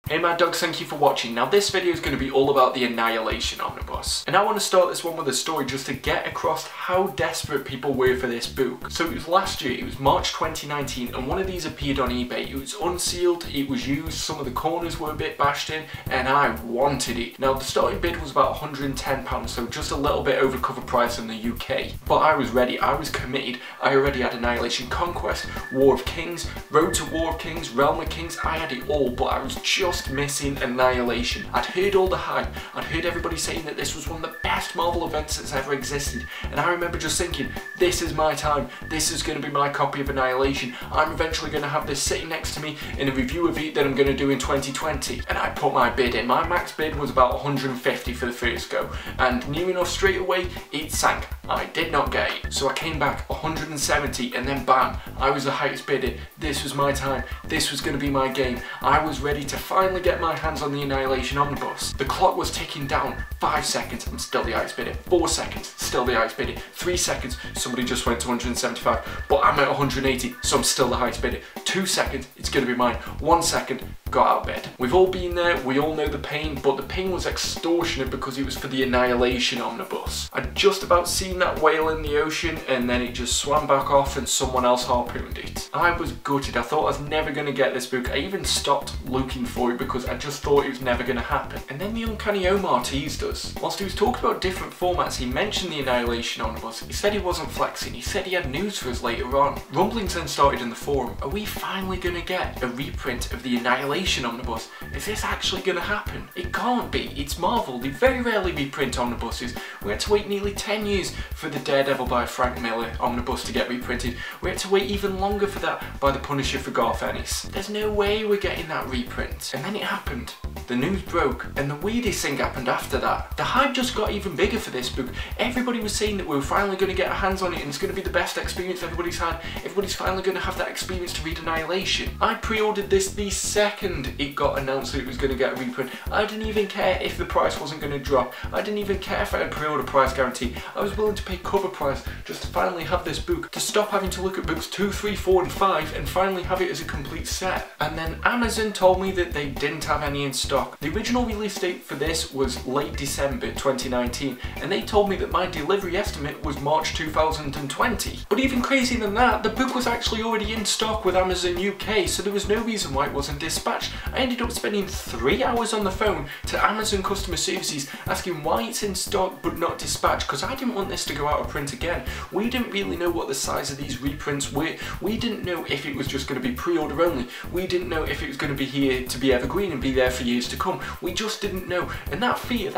Hey Mad Dogs, thank you for watching. Now this video is going to be all about the Annihilation Omnibus. And I want to start this one with a story just to get across how desperate people were for this book. So it was last year, it was March 2019, and one of these appeared on eBay. It was unsealed, it was used, some of the corners were a bit bashed in, and I wanted it. Now the starting bid was about £110, so just a little bit over cover price in the UK. But I was ready, I was committed. I already had Annihilation Conquest, War of Kings, Road to War of Kings, Realm of Kings. I had it all, but I was just missing Annihilation. I'd heard all the hype, I'd heard everybody saying that this was one of the best Marvel events that's ever existed, and I remember just thinking, this is my time, this is going to be my copy of Annihilation. I'm eventually going to have this sitting next to me in a review of it that I'm going to do in 2020. And I put my bid in. My max bid was about 150 for the first go, and near enough straight away it sank. I did not get it, so I came back 170, and then bam, I was the highest bidder. This was my time, this was going to be my game. I was ready to finally get my hands on the Annihilation Omnibus. The clock was ticking down. 5 seconds, I'm still the highest bidder. 4 seconds, still the highest bidder. 3 seconds, somebody just went to 175, but I'm at 180, so I'm still the highest bidder. 2 seconds, it's going to be mine. 1 second, got out of bed. We've all been there, we all know the pain, but the pain was extortionate because it was for the Annihilation Omnibus. I'd just about seen that whale in the ocean, and then it just swam back off and someone else harpooned it. I was gutted. I thought I was never going to get this book. I even stopped looking for it because I just thought it was never going to happen. And then the Uncanny Omar teased us. Whilst he was talking about different formats, he mentioned the Annihilation Omnibus. He said he wasn't flexing, he said he had news for us later on. Rumblings then started in the forum. Are we finally going to get a reprint of the Annihilation Omnibus? Is this actually going to happen? It can't be. It's Marvel. They very rarely reprint omnibuses. We had to wait nearly 10 years for the Daredevil by Frank Miller omnibus to get reprinted. We had to wait even longer for that by the Punisher for Garth Ennis. There's no way we're getting that reprint. And then it happened. The news broke, and the weirdest thing happened after that. The hype just got even bigger for this book. Everybody was saying that we were finally going to get our hands on it and it's going to be the best experience everybody's had. Everybody's finally going to have that experience to read Annihilation. I pre-ordered this the second it got announced that it was going to get a reprint. I didn't even care if the price wasn't going to drop. I didn't even care if I had pre-order price guarantee. I was willing to pay cover price just to finally have this book, to stop having to look at books 2, 3, 4 and 5 and finally have it as a complete set. And then Amazon told me that they didn't have any in stock. The original release date for this was late December 2019, and they told me that my delivery estimate was March 2020. But even crazier than that, the book was actually already in stock with Amazon UK, so there was no reason why it wasn't dispatched. I ended up spending 3 hours on the phone to Amazon customer services asking why it's in stock but not dispatched, because I didn't want this to go out of print again. We didn't really know what the size of these reprints were. We didn't know if it was just going to be pre-order only. We didn't know if it was going to be here to be evergreen and be there for years to come. We just didn't know. And that fear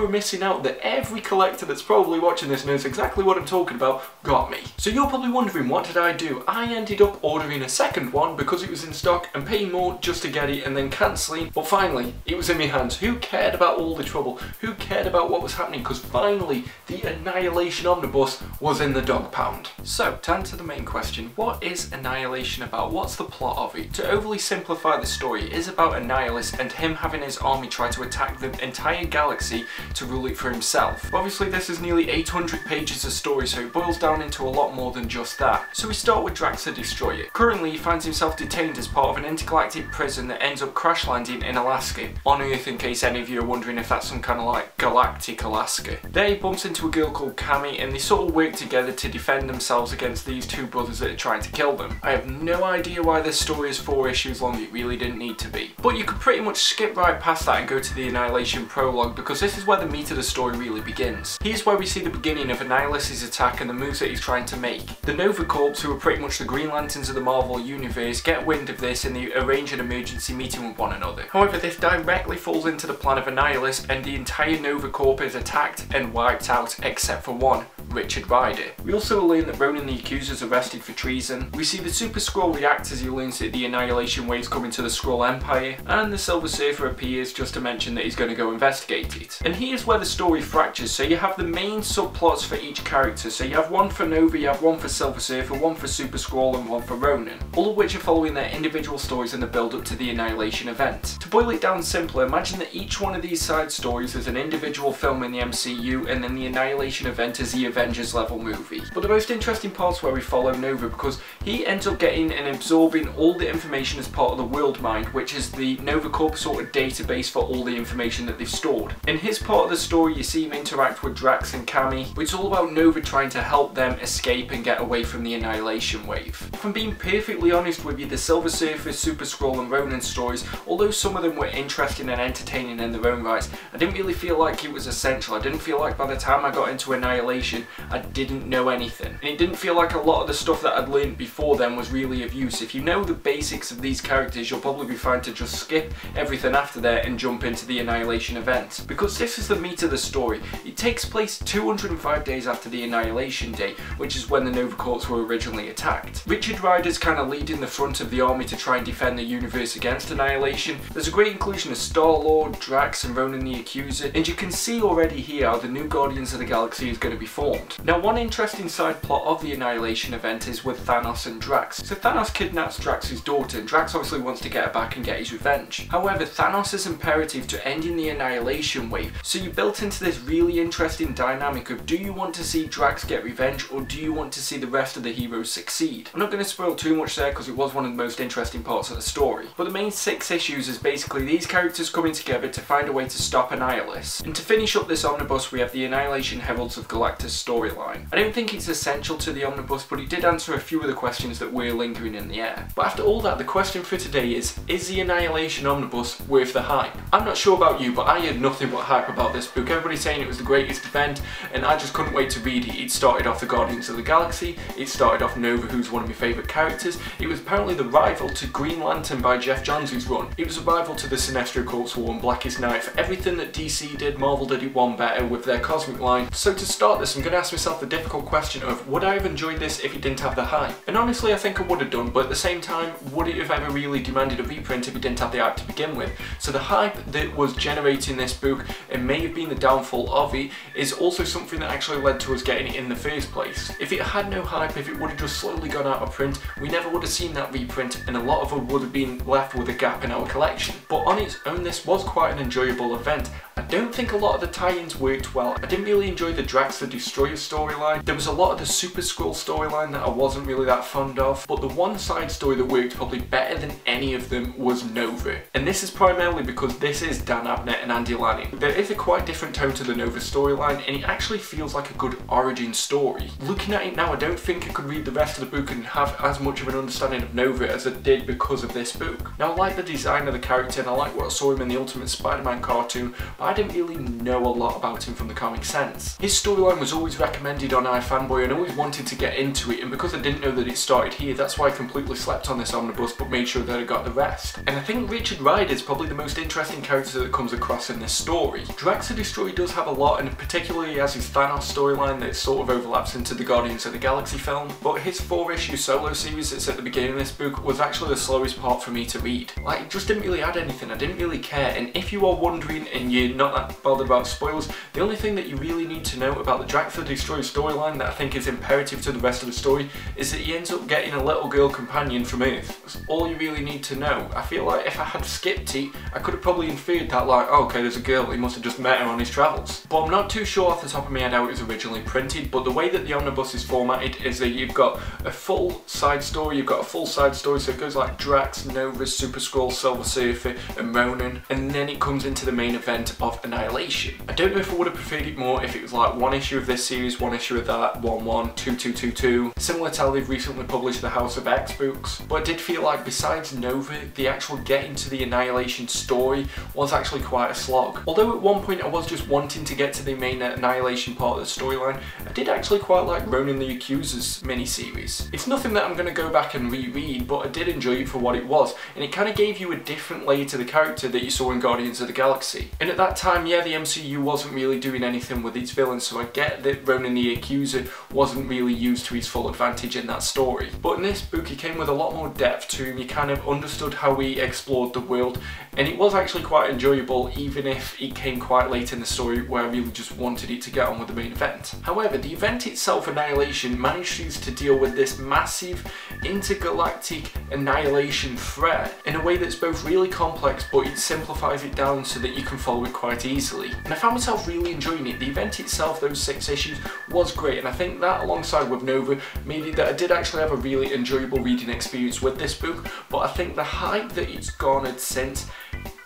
of missing out that every collector that's probably watching this knows exactly what I'm talking about got me. So you're probably wondering, what did I do? I ended up ordering a second one because it was in stock and paying more just to get it and then cancelling. But finally, it was in my hands. Who cared about all the trouble? Who cared about what was happening? Because finally, the Annihilation Omnibus was in the dog pound. So, to answer the main question, what is Annihilation about? What's the plot of it? To overly simplify the story, it is about Annihilus and him having his army try to attack the entire galaxy to rule it for himself. Obviously, this is nearly 800 pages of story, so it boils down into a lot more than just that. So we start with Drax the Destroyer. Currently, he finds himself detained as part of an intergalactic prison that ends up crash landing in Alaska. On Earth, in case any of you are wondering if that's some kind of like galactic Alaska. There he bumps into a girl called Cammy, and they sort of work together to defend themselves against these two brothers that are trying to kill them. I have no idea why this story is 4 issues long, it really didn't need to be. But you could pretty much skip right past that and go to the Annihilation Prologue, because this is where the meat of the story really begins. Here's where we see the beginning of Annihilus' attack and the moves that he's trying to make. The Nova Corps, who are pretty much the Green Lanterns of the Marvel Universe, get wind of this and they arrange an emergency meeting with one another. However, this directly falls into the plan of Annihilus, and the entire Nova Corps is attacked and wiped out except for one, Richard Rider. We also learn that Ronan the Accuser is arrested for treason. We see the Super Skrull react as he learns that the Annihilation wave's coming to the Skrull Empire, and the Silver Surfer appears just to mention that he's going to go investigate it. And here's where the story fractures. So you have the main subplots for each character. So you have one for Nova, you have one for Silver Surfer, one for Super Skrull, and one for Ronan. All of which are following their individual stories in the build up to the Annihilation event. To boil it down simpler, imagine that each one of these side stories is an individual film in the MCU, and then the Annihilation event is the Avengers level movie. But the most interesting part's where we follow Nova, because he ends up getting and absorbing all the information as part of the World Mind, which is the Nova Corps sort of database for all the information that they've stored. In his part of the story, you see him interact with Drax and Cammy, but it's all about Nova trying to help them escape and get away from the Annihilation wave. If I'm being perfectly honest with you, the Silver Surfer, Super Skrull and Ronin stories, although some of them were interesting and entertaining in their own rights, I didn't really feel like it was essential. I didn't feel like by the time I got into Annihilation, I didn't know anything. And it didn't feel like a lot of the stuff that I'd learned before then was really of use. If you know the basics of these characters, you'll probably be fine to just skip everything after there and jump into the Annihilation event. Because this is the meat of the story. It takes place 205 days after the Annihilation Day, which is when the Nova Corps were originally attacked. Richard Rider's kind of leading the front of the army to try and defend the universe against Annihilation. There's a great inclusion of Star-Lord, Drax and Ronan the Accuser, and you can see already here how the new Guardians of the Galaxy is going to be formed. Now, one interesting side plot of the Annihilation event is with Thanos and Drax. So Thanos kidnaps Drax's daughter, and Drax obviously wants to get her back and get his revenge. However, Thanos is imperative to ending the Annihilation wave, so you built into this really interesting dynamic of, do you want to see Drax get revenge or do you want to see the rest of the heroes succeed? I'm not going to spoil too much there because it was one of the most interesting parts of the story, but the main 6 issues is basically these characters coming together to find a way to stop Annihilus. And to finish up this omnibus, we have the Annihilation Heralds of Galactus storyline. I don't think it's essential to the omnibus, but it did answer a few of the questions that were lingering in the air. But after all that, the question for today is the Annihilation Omnibus worth the hype? I'm not sure about you, but I heard nothing but hype about this book. Everybody's saying it was the greatest event, and I just couldn't wait to read it. It started off the Guardians of the Galaxy, it started off Nova, who's one of my favourite characters. It was apparently the rival to Green Lantern by Jeff Johns' run. It was a rival to the Sinestro Corps War and Blackest Night. For everything that DC did, Marvel did it one better with their Cosmic line. So to start this, I'm going to ask myself the difficult question of, would I have enjoyed this if it didn't have the hype? And honestly, I think I would have done, but at the same time, would it have ever really demanded a reprint if it didn't have the hype to begin with? So the hype that was generating this book, and may have been the downfall of it, is also something that actually led to us getting it in the first place. If it had no hype, if it would have just slowly gone out of print, we never would have seen that reprint, and a lot of us would have been left with a gap in our collection. But on its own, this was quite an enjoyable event. I don't think a lot of the tie-ins worked well. I didn't really enjoy the Drax the Destroyer storyline. There was a lot of the Super Skrull storyline that I wasn't really that fond of, but the one side story that worked probably better than any of them was Nova. And this is primarily because this is Dan Abnett and Andy Lanning. There is a quite different tone to the Nova storyline, and it actually feels like a good origin story. Looking at it now, I don't think I could read the rest of the book and have as much of an understanding of Nova as I did because of this book. Now, I like the design of the character and I like what I saw him in the Ultimate Spider-Man cartoon, but I didn't really know a lot about him from the comic sense. His storyline was always recommended on iFanboy and I always wanted to get into it, and because I didn't know that it started here, that's why I completely slept on this omnibus but made sure that I got the rest. And I think Richard Rider is probably the most interesting character that comes across in this story. Drax the Destroyer does have a lot, and particularly he has his Thanos storyline that sort of overlaps into the Guardians of the Galaxy film, but his 4-issue solo series that's at the beginning of this book was actually the slowest part for me to read. Like, it just didn't really add anything, I didn't really care, and if you are wondering and you're not that bothered about spoilers, the only thing that you really need to know about the Drax the Destroyer storyline that I think is imperative to the rest of the story is that he ends up getting a little girl companion from Earth. That's all you really need to know. I feel like if I had skipped it, I could have probably inferred that, like, oh, okay, there's a girl, he must have just met her on his travels. But I'm not too sure off the top of my head how it was originally printed, but the way that the omnibus is formatted is that you've got a full side story, so it goes like Drax, Nova, Super Skrull, Silver Surfer and Ronan, and then it comes into the main event of Annihilation. I don't know if I would have preferred it more if it was like one issue of this series, one issue of that, 1-1, 2-2-2-2, similar to how they've recently published the House of X books, but I did feel like besides Nova, the actual getting to the Annihilation story was actually quite a slog. Although at one point I was just wanting to get to the main Annihilation part of the storyline, I did actually quite like Ronan the Accuser's miniseries. It's nothing that I'm going to go back and reread, but I did enjoy it for what it was, and it kind of gave you a different layer to the character that you saw in Guardians of the Galaxy. And at that time, yeah, the MCU wasn't really doing anything with its villains, so I get that Ronan the Accuser wasn't really used to his full advantage in that story. But in this book, he came with a lot more depth to him, you kind of understood how he explored the world, and it was actually quite enjoyable, even if it came quite late in the story where I really just wanted it to get on with the main event. However, the event itself, Annihilation, manages to deal with this massive intergalactic annihilation threat in a way that's both really complex, but it simplifies it down so that you can follow it quite easily. And I found myself really enjoying it. The event itself, those 6 issues, was great, and I think that alongside with Nova made it that I did actually have a really enjoyable reading experience with this book, but I think the hype that it's garnered since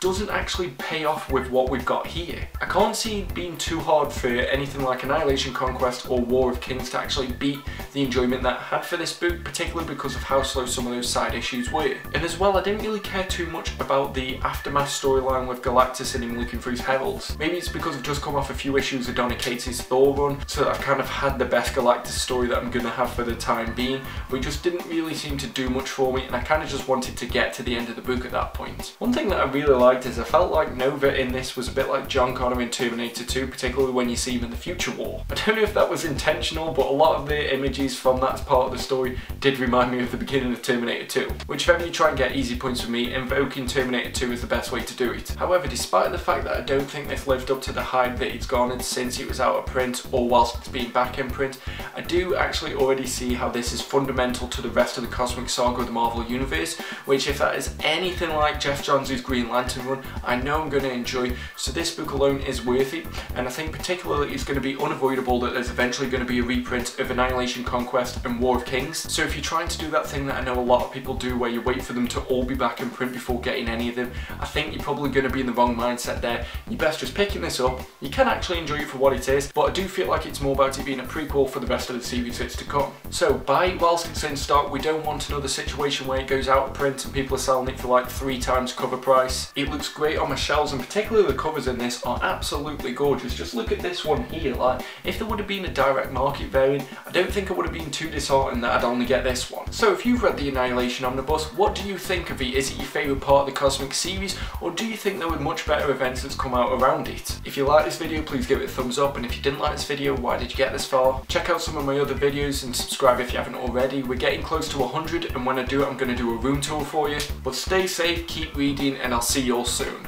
doesn't actually pay off with what we've got here. I can't see it being too hard for anything like Annihilation, Conquest or War of Kings to actually beat the enjoyment that I had for this book, particularly because of how slow some of those side issues were. And as well, I didn't really care too much about the aftermath storyline with Galactus and him looking for his Heralds. Maybe it's because I've just come off a few issues of Donny Cates's Thor run, so I've kind of had the best Galactus story that I'm going to have for the time being, but it just didn't really seem to do much for me, and I kind of just wanted to get to the end of the book at that point. One thing that I really liked is I felt like Nova in this was a bit like John Connor in Terminator 2, particularly when you see him in the future war. I don't know if that was intentional, but a lot of the images from that part of the story did remind me of the beginning of Terminator 2, which if ever you try and get easy points with me, invoking Terminator 2 is the best way to do it. However, despite the fact that I don't think this lived up to the hype that it's garnered since it was out of print or whilst it's been back in print, I do actually already see how this is fundamental to the rest of the cosmic saga of the Marvel Universe, which if that is anything like Jeff Johns' Green Lantern run, I know I'm going to enjoy, so this book alone is worth it, and I think particularly it's going to be unavoidable that there's eventually going to be a reprint of Annihilation, Conquest and War of Kings. So if you're trying to do that thing that I know a lot of people do where you wait for them to all be back in print before getting any of them, I think you're probably going to be in the wrong mindset there. You're best just picking this up. You can actually enjoy it for what it is, but I do feel like it's more about it being a prequel for the rest of the series that's to come. So buy it whilst it's in stock. We don't want another situation where it goes out of print and people are selling it for like 3 times cover price. It looks great on my shelves, and particularly the covers in this are absolutely gorgeous. Just look at this one here. Like, if there would have been a direct market variant, I don't think I would have been too disheartened that I'd only get this one. So if you've read the Annihilation Omnibus, what do you think of it? Is it your favourite part of the cosmic series, or do you think there were much better events that's come out around it? If you like this video, please give it a thumbs up, and if you didn't like this video, why did you get this far? Check out some of my other videos and subscribe if you haven't already. We're getting close to 100, and when I do it, I'm going to do a room tour for you. But stay safe, keep reading, and I'll see you all soon.